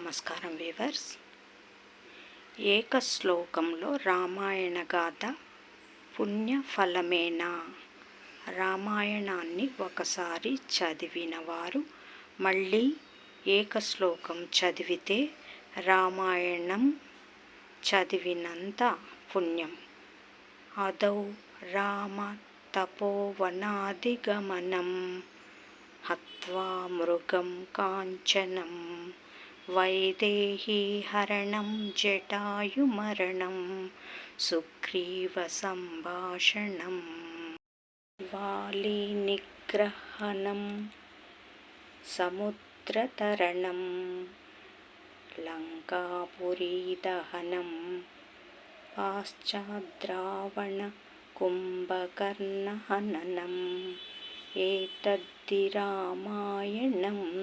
నమస్కారం వీవర్స్. ఏకశ్లోకంలో రామాయణ గాథ పుణ్యఫలమేనా? రామాయణాన్ని ఒకసారి చదివిన వారు మళ్ళీ ఏకశ్లోకం చదివితే రామాయణం చదివినంత పుణ్యం. అదౌ రామ తపోవనాదిగమనం హత్వా మృగం కాంచనం వైదేహీ హరణం జటాయుమరణం సుగ్రీవ సంభాషణం వాలి నిగ్రహణం సముద్రతరణం లంకాపురీదహనం పాశ్చాద్రావణ కుంభకర్ణహననం ఏతద్ధి రామాయణం.